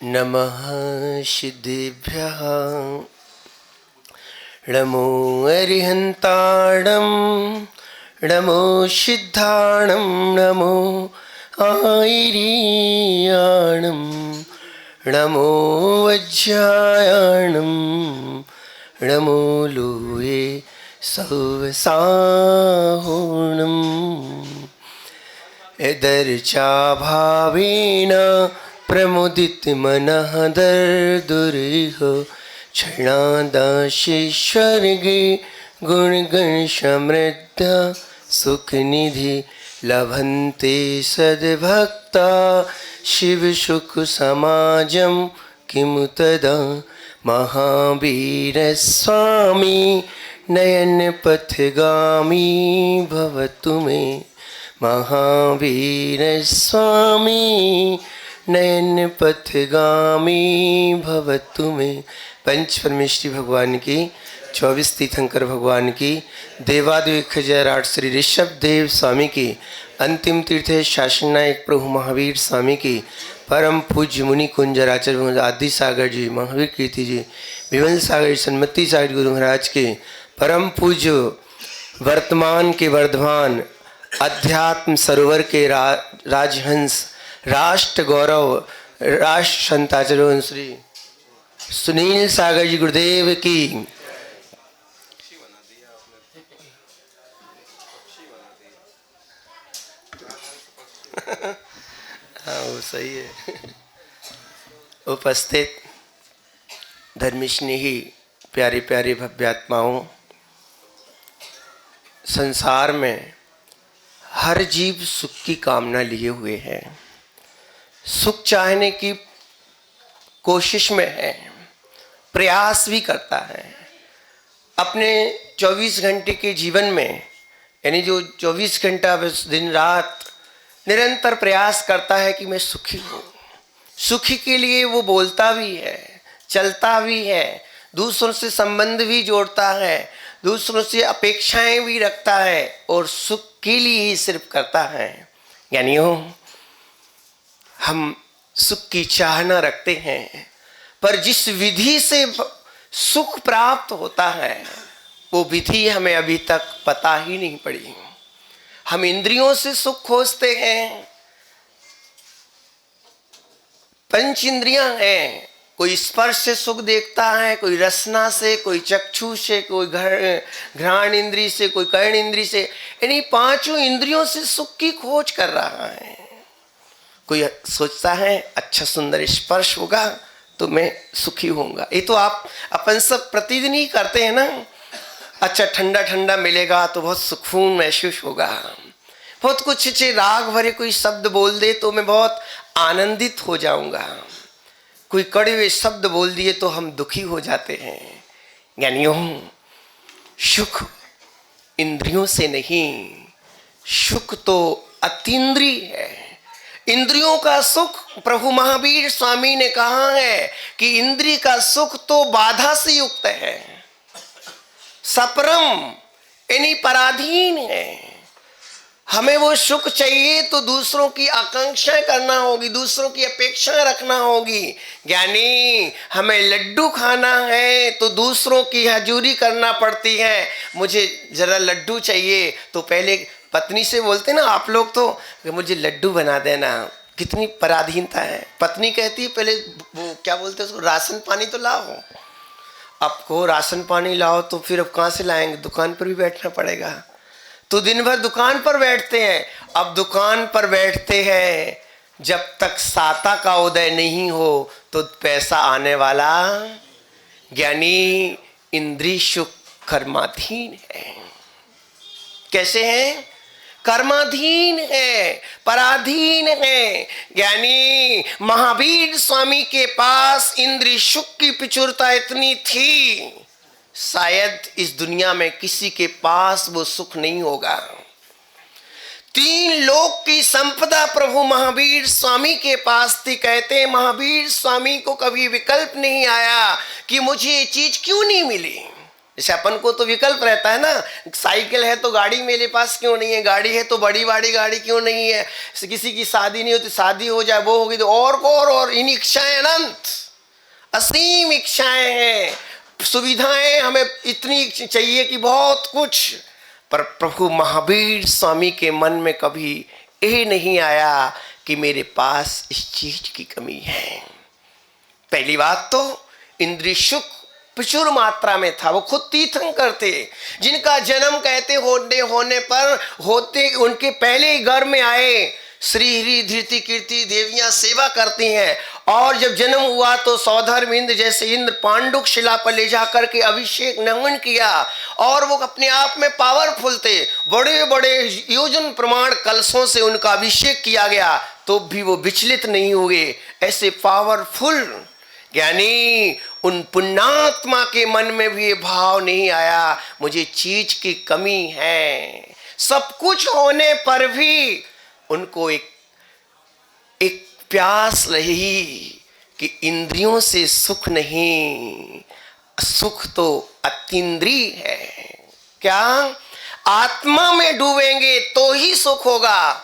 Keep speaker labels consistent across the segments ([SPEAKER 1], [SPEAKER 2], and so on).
[SPEAKER 1] नमः सिद्धेभ्यः नमो अरिहन्ताणं नमो सिद्धाणं नमो आयर्याणं नमो वज्रायणं नमो लोये सौवसाहोणम् यदर्चा भावेन प्रमुदित मनः दर्दुरिह क्षणादाशे स्वर्गे गुणगण समृद्ध सुखनिधि लभन्ते सद्भक्ता शिव सुख समाजं किमु तदा महावीर स्वामी नयन पथगामी भवतु मे महावीर स्वामी नयन पथगामी भवतु मे। पंच परमेश्वरी भगवान की, 24 तीर्थंकर भगवान की, देवादेव 1008 श्री ऋषभ देव स्वामी की, अंतिम तीर्थ शासन नायक प्रभु महावीर स्वामी की, परम पूज्य मुनि कुंजराचार्य आदि सागर जी, महावीर कीर्ति जी, विमल सागर सन्मति सागर गुरु महाराज के, परम पूज्य वर्तमान के वर्धमान अध्यात्म सरोवर के राजहंस राष्ट्र गौरव राष्ट्र संताचार्य श्री सुनील सागर जी गुरुदेव की। हाँ वो सही है। उपस्थित धर्मस्नेही प्यारे प्यारे भव्यात्माओं, संसार में हर जीव सुख की कामना लिए हुए है, सुख चाहने की कोशिश में है, प्रयास भी करता है। अपने 24 घंटे के जीवन में, यानी जो 24 घंटा बस दिन रात निरंतर प्रयास करता है कि मैं सुखी हूँ। सुखी के लिए वो बोलता भी है, चलता भी है, दूसरों से संबंध भी जोड़ता है, दूसरों से अपेक्षाएं भी रखता है और सुख के लिए ही सिर्फ करता है। यानी हम सुख की चाहना रखते हैं, पर जिस विधि से सुख प्राप्त होता है वो विधि हमें अभी तक पता ही नहीं पड़ी। हम इंद्रियों से सुख खोजते हैं, पंच इंद्रियां हैं, कोई स्पर्श से सुख देखता है, कोई रसना से, कोई चक्षु से, कोई घ्राण इंद्री से, कोई कर्ण इंद्री से, यानी पांचों इंद्रियों से सुख की खोज कर रहा है। कोई सोचता है अच्छा सुंदर स्पर्श होगा तो मैं सुखी होऊंगा। ये तो आप अपन सब प्रतिदिन ही करते हैं ना। अच्छा ठंडा ठंडा मिलेगा तो बहुत सुकून महसूस होगा। बहुत कुछ अच्छे राग भरे कोई शब्द बोल दे तो मैं बहुत आनंदित हो जाऊंगा। कोई कड़वे शब्द बोल दिए तो हम दुखी हो जाते हैं। यानी सुख इंद्रियों से नहीं, सुख तो अतीन्द्रिय है। इंद्रियों का सुख, प्रभु महावीर स्वामी ने कहा है कि इंद्रिय का सुख तो बाधा से युक्त है, सपरम यानी पराधीन है। हमें वो सुख चाहिए तो दूसरों की आकांक्षा करना होगी, दूसरों की अपेक्षा रखना होगी। यानी हमें लड्डू खाना है तो दूसरों की हजूरी करना पड़ती है। मुझे जरा लड्डू चाहिए तो पहले पत्नी से बोलते ना आप लोग तो मुझे लड्डू बना देना। कितनी पराधीनता है। पत्नी कहती है पहले वो क्या बोलते हैं उसको, राशन पानी तो लाओ। आपको राशन पानी लाओ तो फिर अब कहाँ से लाएंगे, दुकान पर भी बैठना पड़ेगा। तो दिन भर दुकान पर बैठते हैं। अब दुकान पर बैठते हैं, जब तक साता का उदय नहीं हो तो पैसा आने वाला। ज्ञानी इंद्रिय सुख कर्माधीन है। कैसे है? कर्माधीन है, पराधीन है। यानी महावीर स्वामी के पास इंद्रिय सुख की प्रचुरता इतनी थी, शायद इस दुनिया में किसी के पास वो सुख नहीं होगा। 3 लोक की संपदा प्रभु महावीर स्वामी के पास थी। कहते हैं महावीर स्वामी को कभी विकल्प नहीं आया कि मुझे ये चीज क्यों नहीं मिली। जैसे अपन को तो विकल्प रहता है ना, साइकिल है तो गाड़ी मेरे पास क्यों नहीं है, गाड़ी है तो बड़ी गाड़ी क्यों नहीं है, किसी की शादी नहीं होती शादी हो जाए, वो होगी तो और इन इच्छाएं अनंत असीम इच्छाएं हैं, सुविधाएं हमें इतनी चाहिए कि बहुत कुछ। पर प्रभु महावीर स्वामी के मन में कभी ये नहीं आया कि मेरे पास इस चीज की कमी है। पहली बात तो इंद्रिय सुख प्रचुर मात्रा में था, वो खुद तीर्थंकर थे, जिनका जन्म कहते होने पर होते उनके पहले ही घर में आए श्री हरि धृति कीर्ति देवियां सेवा करती हैं, और जब जन्म हुआ तो सौधर्म इंद्र जैसे इंद्र पांडुक शिला पर ले जाकर के अभिषेक नमन किया, और वो अपने आप में पावरफुल थे, बड़े बड़े योजन प्रमाण कलशों से उनका अभिषेक किया गया तो भी वो विचलित नहीं हुए। ऐसे पावरफुल यानी उन पुण्यात्मा के मन में भी ये भाव नहीं आया मुझे चीज की कमी है। सब कुछ होने पर भी उनको एक प्यास रही कि इंद्रियों से सुख नहीं, सुख तो अतीन्द्रिय है। क्या आत्मा में डूबेंगे तो ही सुख होगा,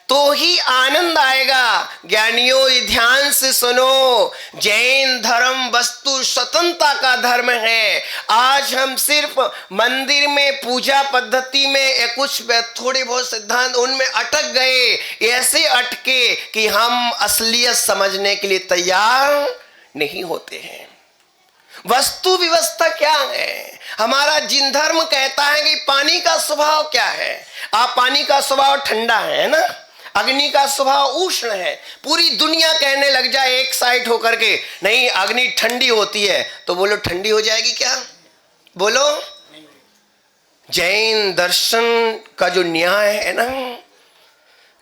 [SPEAKER 1] तो ही आनंद आएगा। ज्ञानियों ध्यान से सुनो, जैन धर्म वस्तु स्वतंत्रता का धर्म है। आज हम सिर्फ मंदिर में पूजा पद्धति में कुछ थोड़े बहुत सिद्धांत उनमें अटक गए, ऐसे अटके कि हम असलियत समझने के लिए तैयार नहीं होते हैं। वस्तु व्यवस्था क्या है? हमारा जिन धर्म कहता है कि पानी का स्वभाव क्या है, आप पानी का स्वभाव ठंडा है ना, अग्नि का स्वभाव उष्ण है। पूरी दुनिया कहने लग जाए एक साइड होकर के नहीं अग्नि ठंडी होती है, तो बोलो ठंडी हो जाएगी क्या? बोलो। जैन दर्शन का जो न्याय है ना,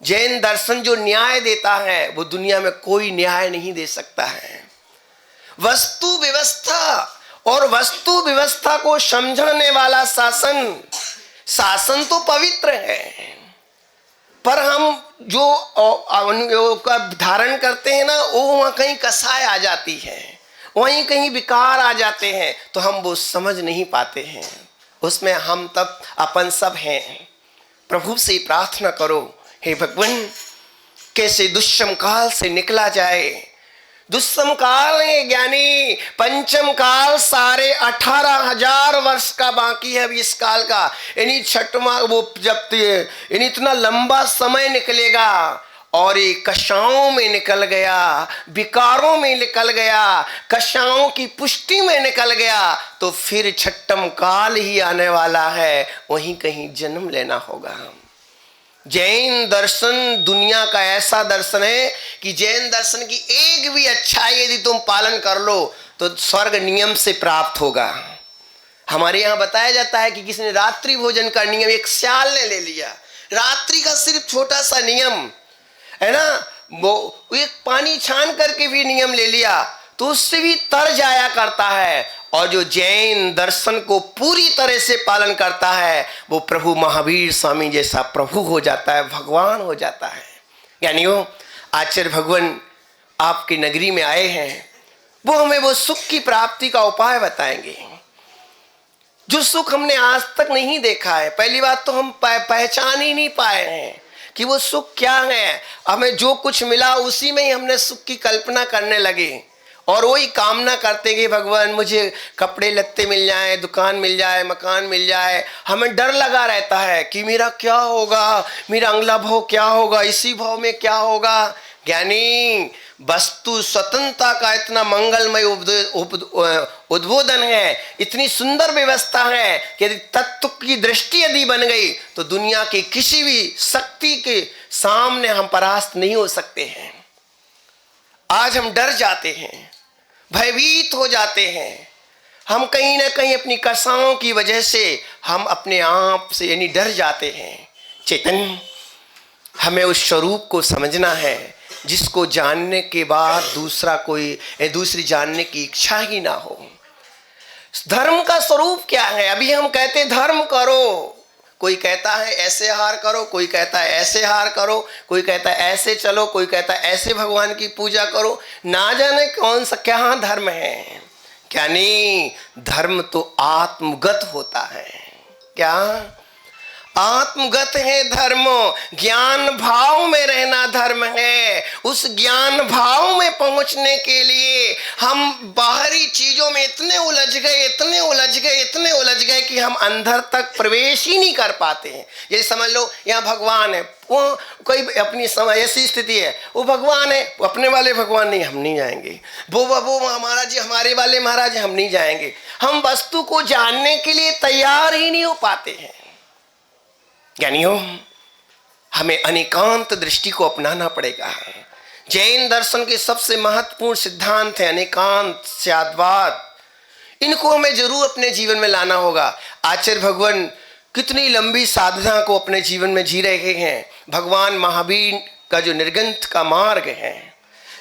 [SPEAKER 1] जैन दर्शन जो न्याय देता है वो दुनिया में कोई न्याय नहीं दे सकता है। वस्तु व्यवस्था और वस्तु व्यवस्था को समझने वाला शासन तो पवित्र है, पर हम जो का धारण करते हैं ना, वो वहाँ कहीं कसाय आ जाती है, वहीं कहीं विकार आ जाते हैं, तो हम वो समझ नहीं पाते हैं। उसमें हम तब अपन सब हैं। प्रभु से प्रार्थना करो, हे भगवान कैसे दुष्सम काल से निकला जाए। दुष्सम काल है ज्ञानी, पंचम काल सारे 18,000 वर्ष का बाकी है अभी इस काल का। यानी छठवां वो जब यानी इतना लंबा समय निकलेगा, और ये कषायों में निकल गया, विकारों में निकल गया, कषायों की पुष्टि में निकल गया, तो फिर छठम काल ही आने वाला है, वहीं कहीं जन्म लेना होगा। जैन दर्शन दुनिया का ऐसा दर्शन है कि जैन दर्शन की एक भी अच्छाई यदि तुम पालन कर लो तो स्वर्ग नियम से प्राप्त होगा। हमारे यहाँ बताया जाता है कि किसी ने रात्रि भोजन का नियम एक सियाल ने ले लिया, रात्रि का सिर्फ छोटा सा नियम है ना, वो एक पानी छान करके भी नियम ले लिया तो उससे भी तर जाया करता है। और जो जैन दर्शन को पूरी तरह से पालन करता है वो प्रभु महावीर स्वामी जैसा प्रभु हो जाता है, भगवान हो जाता है। यानी वो आचार्य भगवान आपकी नगरी में आए हैं, वो हमें वो सुख की प्राप्ति का उपाय बताएंगे जो सुख हमने आज तक नहीं देखा है। पहली बात तो हम पहचान ही नहीं पाए हैं कि वो सुख क्या है। हमें जो कुछ मिला उसी में ही हमने सुख की कल्पना करने लगे, और वही कामना करते कि भगवान मुझे कपड़े लत्ते मिल जाए, दुकान मिल जाए, मकान मिल जाए। हमें डर लगा रहता है कि मेरा क्या होगा, मेरा अगला भाव क्या होगा, इसी भाव में क्या होगा। ज्ञानी वस्तु स्वतंत्रता का इतना मंगलमय उद्बोधन है, इतनी सुंदर व्यवस्था है कि यदि तत्व की दृष्टि यदि बन गई तो दुनिया की किसी भी शक्ति के सामने हम परास्त नहीं हो सकते हैं। आज हम डर जाते हैं, भयभीत हो जाते हैं, हम कहीं ना कहीं अपनी कसाओं की वजह से हम अपने आप से यानी डर जाते हैं। चेतन हमें उस स्वरूप को समझना है जिसको जानने के बाद दूसरी जानने की इच्छा ही ना हो। धर्म का स्वरूप क्या है? अभी हम कहते धर्म करो, कोई कहता है ऐसे हार करो, कोई कहता है ऐसे हार करो, कोई कहता है ऐसे चलो, कोई कहता है ऐसे भगवान की पूजा करो। ना जाने कौन सा क्या धर्म है, यानी धर्म तो आत्मगत होता है। क्या आत्मगत है धर्म, ज्ञान भाव में रहना धर्म है। उस ज्ञान भाव में पहुंचने के लिए हम बाहरी चीजों में इतने उलझ गए कि हम अंदर तक प्रवेश ही नहीं कर पाते हैं। ये समझ लो यहाँ भगवान है, वो कोई अपनी समय ऐसी स्थिति है, वो भगवान है, वो अपने वाले भगवान नहीं, हम नहीं जाएंगे। वो महाराज जी हमारे वाले महाराज हम नहीं जाएंगे। हम वस्तु को जानने के लिए तैयार ही नहीं हो पाते हैं। यानी हमें अनेकांत दृष्टि को अपनाना पड़ेगा। जैन दर्शन के सबसे महत्वपूर्ण सिद्धांत है अनेकांत स्याद्वाद। इनको हमें जरूर अपने जीवन में लाना होगा। आचार्य भगवान कितनी लंबी साधना को अपने जीवन में जी रहे हैं। भगवान महावीर का जो निर्गंथ का मार्ग है,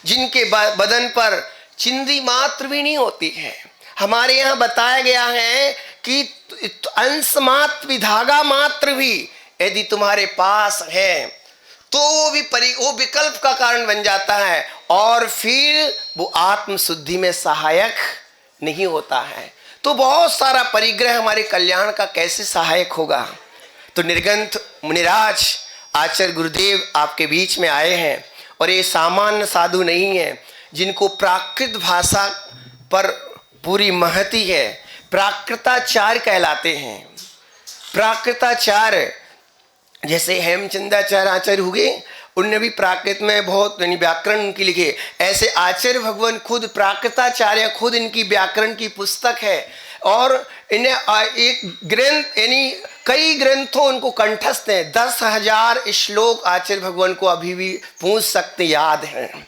[SPEAKER 1] जिनके बदन पर चिंदी मात्र भी नहीं होती है। हमारे यहाँ बताया गया है कि अंश मात्र भी, धागा मात्र भी यदि तुम्हारे पास है तो वो विकल्प का कारण बन जाता है और फिर वो आत्म शुद्धि में सहायक नहीं होता है। तो बहुत सारा परिग्रह हमारे कल्याण का कैसे सहायक होगा। तो निर्गंथ मुनिराज आचार्य गुरुदेव आपके बीच में आए हैं और ये सामान्य साधु नहीं है, जिनको प्राकृत भाषा पर पूरी महती है। प्राकृताचार्य कहलाते हैं। प्राकृताचार्य जैसे हेमचंद्राचार्य आचार्य हुए, उनने भी प्राकृत में बहुत यानी व्याकरण उनकी लिखे। ऐसे आचार्य भगवान खुद प्राकृताचार्य, खुद इनकी व्याकरण की पुस्तक है और इन्हें एक ग्रंथ यानी कई ग्रंथों उनको कंठस्थ हैं। 10,000 श्लोक आचार्य भगवान को अभी भी पूछ सकते याद हैं।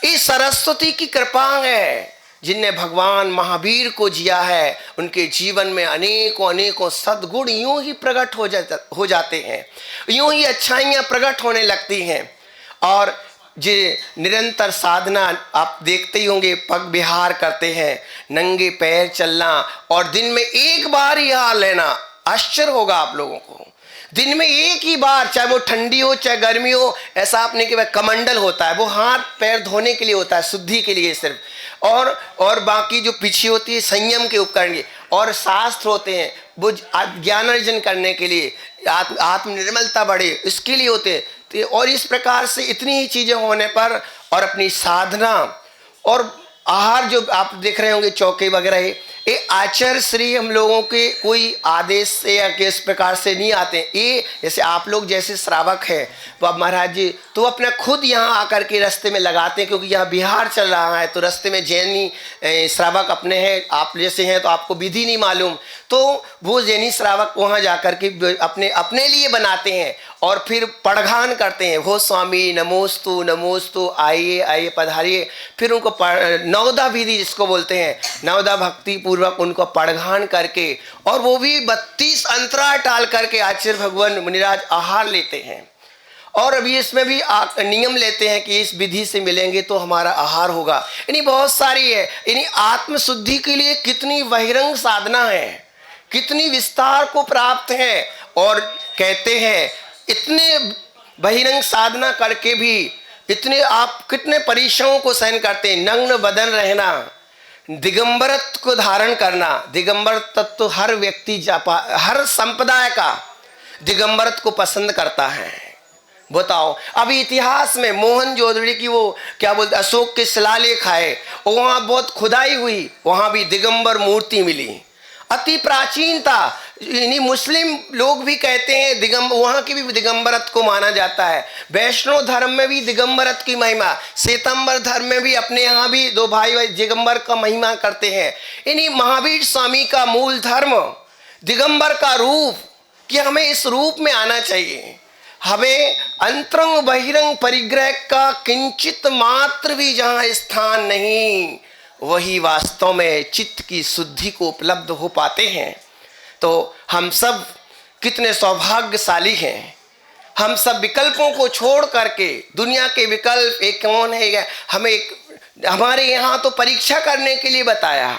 [SPEAKER 1] इस सरस्वती की कृपा है, जिनने भगवान महावीर को जिया है, उनके जीवन में अनेकों सद्गुण यूं ही प्रकट हो जाते हैं, यूं ही अच्छाइयाँ प्रकट होने लगती हैं। और जो निरंतर साधना आप देखते ही होंगे, पग विहार करते हैं, नंगे पैर चलना और दिन में एक बार ही हार लेना। आश्चर्य होगा आप लोगों को, दिन में एक ही बार, चाहे वो ठंडी हो चाहे गर्मी हो, ऐसा आपने कि कमंडल होता है, वो हाथ पैर धोने के लिए होता है, शुद्धि के लिए सिर्फ। और बाकी जो पीछे होती है संयम के उपकरण के, और शास्त्र होते हैं वो ज्ञान अर्जन करने के लिए, आत्म निर्मलता बढ़े इसके लिए होते हैं। तो और इस प्रकार से इतनी ही चीज़ें होने पर और अपनी साधना और आहार जो आप देख रहे होंगे चौके वगैरह, ये आचार्य श्री हम लोगों के कोई आदेश से या किस प्रकार से नहीं आते। ये जैसे आप लोग जैसे श्रावक है, तो अब महाराज जी तो अपना खुद यहाँ आकर के रास्ते में लगाते हैं, क्योंकि यहाँ बिहार चल रहा है तो रास्ते में जैनी श्रावक अपने हैं, आप जैसे हैं तो आपको विधि नहीं मालूम, तो वो जैनी श्रावक वहाँ जाकर के अपने लिए बनाते हैं और फिर पढ़गान करते हैं, हो स्वामी नमोस्तु नमोस्तु, आइए पधारिए। फिर उनको नवदा विधि जिसको बोलते हैं, नवदा भक्ति पूर्वक उनको पढ़गान करके, और वो भी 32 अंतराल टाल करके आचार्य भगवान मुनिराज आहार लेते हैं। और अभी इसमें भी नियम लेते हैं कि इस विधि से मिलेंगे तो हमारा आहार होगा। यानी बहुत सारी है, यानी आत्मशुद्धि के लिए कितनी बहिरंग साधना है, कितनी विस्तार को प्राप्त है। और कहते हैं इतने बहिरंग साधना करके भी इतने आप कितने परिश्रमों को सहन करते हैं। नग्न बदन रहना, दिगंबरत्व को धारण करना। दिगंबर तत्व हर व्यक्ति हर संप्रदाय का दिगंबरत्व को पसंद करता है। बताओ अभी इतिहास में मोहनजोदड़ो की वो क्या बोलते अशोक के शिलालेख आए, वहाँ बहुत खुदाई हुई, वहाँ भी दिगंबर मूर्ति मिली, अति प्राचीनता। इन्हीं मुस्लिम लोग भी कहते हैं वहाँ की भी दिगंबरत्व को माना जाता है। वैष्णव धर्म में भी दिगंबरत्व की महिमा, श्वेतांबर धर्म में भी अपने यहाँ भी दो भाई दिगंबर का महिमा करते हैं। इन्हीं महावीर स्वामी का मूल धर्म दिगंबर का रूप, कि हमें इस रूप में आना चाहिए। हमें अंतरंग बहिरंग परिग्रह का किंचित मात्र भी जहाँ स्थान नहीं, वही वास्तव में चित्त की शुद्धि को उपलब्ध हो पाते हैं। तो हम सब कितने सौभाग्यशाली हैं। हम सब विकल्पों को छोड़ करके, दुनिया के विकल्प एक कौन है, हमारे यहाँ तो परीक्षा करने के लिए बताया,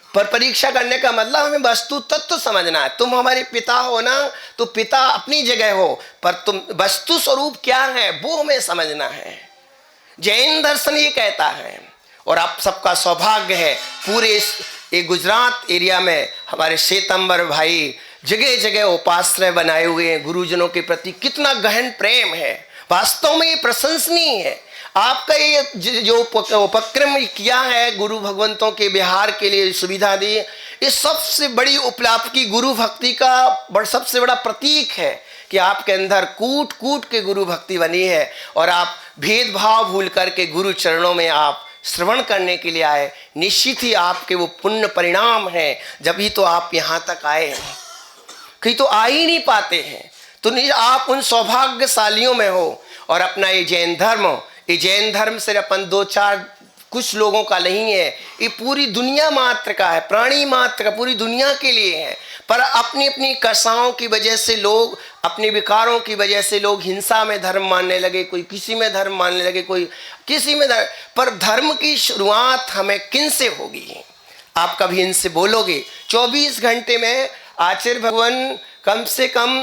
[SPEAKER 1] पर परीक्षा करने का मतलब हमें वस्तु तत्व समझना है। तुम हमारे पिता हो ना, तो पिता अपनी जगह हो, पर तुम वस्तु स्वरूप क्या है वो हमें समझना है। जैन दर्शन ये कहता है। और आप सबका सौभाग्य है पूरे ये गुजरात एरिया में हमारे श्वेतंबर भाई जगह जगह उपाश्रय बनाए हुए हैं। गुरुजनों के प्रति कितना गहन प्रेम है, वास्तव में ये प्रशंसनीय है। आपका ये जो उपक्रम किया है गुरु भगवंतों के बिहार के लिए सुविधा दी, ये सबसे बड़ी उपलब्धि की गुरु भक्ति का सबसे बड़ा प्रतीक है कि आपके अंदर कूट कूट के गुरु भक्ति बनी है और आप भेदभाव भूल करके गुरु चरणों में आप श्रवण करने के लिए आए। निश्चित ही आपके वो पुण्य परिणाम है, जब ही तो आप यहाँ तक आए हैं, कहीं तो आ ही नहीं पाते हैं। तो आप उन सौभाग्यशालियों में हो। और अपना ये जैन धर्म सिर्फ अपन दो चार कुछ लोगों का नहीं है, ये पूरी दुनिया मात्र का है, प्राणी मात्र का, पूरी दुनिया के लिए है। पर अपनी अपनी कसाओं की वजह से लोग, अपने विकारों की वजह से लोग हिंसा में धर्म मानने लगे, कोई किसी में धर्म मानने लगे, कोई किसी में धर्म। पर धर्म की शुरुआत हमें किन से होगी? आप कभी इनसे बोलोगे? 24 घंटे में आचार्य भगवान कम से कम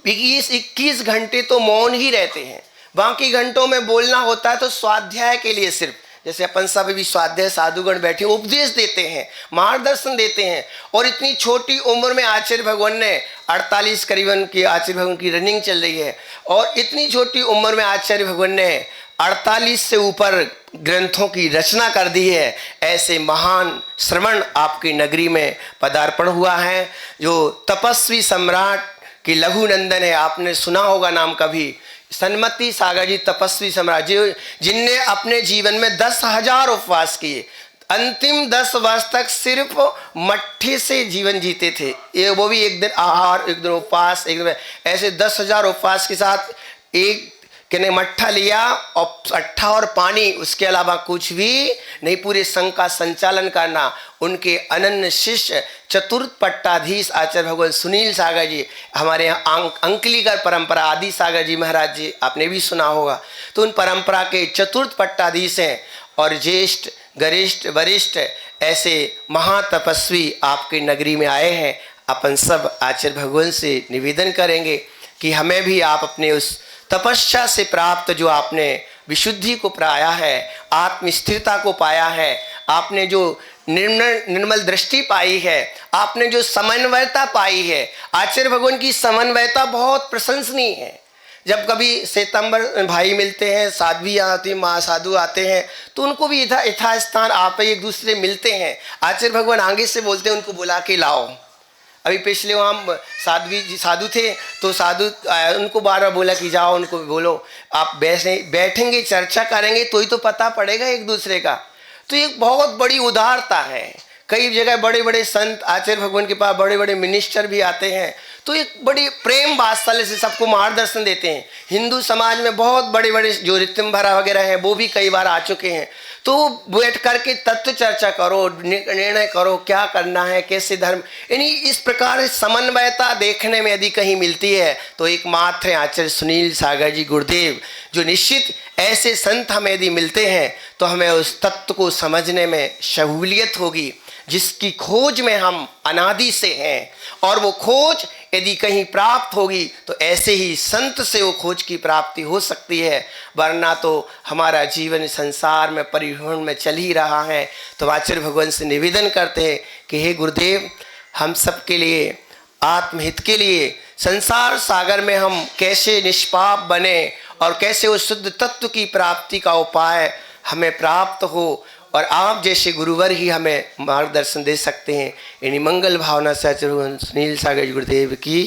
[SPEAKER 1] 20-21 घंटे तो मौन ही रहते हैं। बाकी घंटों में बोलना होता है तो स्वाध्याय के लिए, सिर्फ जैसे अपन सब भी स्वाध्याय साधुगण बैठे उपदेश देते हैं, मार्गदर्शन देते हैं। और इतनी छोटी उम्र में आचार्य भगवान ने 48 करीबन की आचार्य भगवान की रनिंग चल रही है, और इतनी छोटी उम्र में आचार्य भगवान ने 48 से ऊपर ग्रंथों की रचना कर दी है। ऐसे महान श्रवण आपकी नगरी में पदार्पण हुआ है। जो तपस्वी सम्राट की लघु नंदन है, आपने सुना होगा नाम कभी, सन्मति सागर जी तपस्वी सम्राट जी, जिनने अपने जीवन में 10,000 उपवास किए। अंतिम 10 वर्ष तक सिर्फ मट्ठी से जीवन जीते थे, ये वो भी एक दिन आहार, एक दिन उपवास, एक दिन ऐसे 10,000 उपवास के साथ एक कहने मट्ठा लिया और अट्ठा और पानी, उसके अलावा कुछ भी नहीं, पूरे संघ का संचालन करना। उनके अनन्य शिष्य चतुर्थ पट्टाधीश आचार्य भगवान सुनील सागर जी, हमारे यहाँ अंकलीकर परंपरा आदि सागर जी महाराज जी आपने भी सुना होगा, तो उन परंपरा के चतुर्थ पट्टाधीश हैं। और ज्येष्ठ गरिष्ठ वरिष्ठ ऐसे महातपस्वी आपके नगरी में आए हैं। अपन सब आचार्य भगवान से निवेदन करेंगे कि हमें भी आप अपने उस तपस्या से प्राप्त, जो आपने विशुद्धि को पाया है, आत्म स्थिरता को पाया है, आपने जो निर्मल दृष्टि पाई है, आपने जो समन्वयता पाई है, आचार्य भगवान की समन्वयता बहुत प्रशंसनीय है। जब कभी श्वेतंबर भाई मिलते हैं, साध्वी आती, महासाधु आते हैं, तो उनको भी यथास्थान आप एक दूसरे मिलते हैं। आचार्य भगवान आगे से बोलते हैं उनको बुला के लाओ। अभी पिछले वहाँ साध्वी जी साधु थे, तो साधु उनको बार बार बोला कि जाओ, उनको बोलो आप बैठेंगे चर्चा करेंगे तो ही तो पता पड़ेगा एक दूसरे का। तो एक बहुत बड़ी उदारता है। कई जगह बड़े बड़े संत आचार्य भगवान के पास बड़े बड़े मिनिस्टर भी आते हैं, तो एक बड़ी प्रेम वात्सल्य से सबको मार्गदर्शन देते हैं। हिंदू समाज में बहुत बड़े बड़े जो ऋतंभरा वगैरह हैं वो भी कई बार आ चुके हैं, तो बैठ करके तत्व चर्चा करो, निर्णय करो क्या करना है, कैसे धर्म, यानी इस प्रकार समन्वयता देखने में यदि कहीं मिलती है तो एकमात्र है आचार्य सुनील सागर जी गुरुदेव, जो निश्चित ऐसे संत हमें यदि मिलते हैं तो हमें उस तत्व को समझने में सहूलियत होगी, जिसकी खोज में हम अनादि से हैं। और वो खोज यदि कहीं प्राप्त होगी तो ऐसे ही संत से वो खोज की प्राप्ति हो सकती है, वरना तो हमारा जीवन संसार में परिभ्रमण में चल ही रहा है। तो आचार्य भगवान से निवेदन करते हैं कि हे गुरुदेव, हम सब के लिए, आत्महित के लिए, संसार सागर में हम कैसे निष्पाप बने और कैसे उस शुद्ध तत्व की प्राप्ति का उपाय हमें प्राप्त हो, और आप जैसे गुरुवर ही हमें मार्गदर्शन दे सकते हैं। इन्हीं मंगल भावना से आचार्य सुनील सागर गुरुदेव की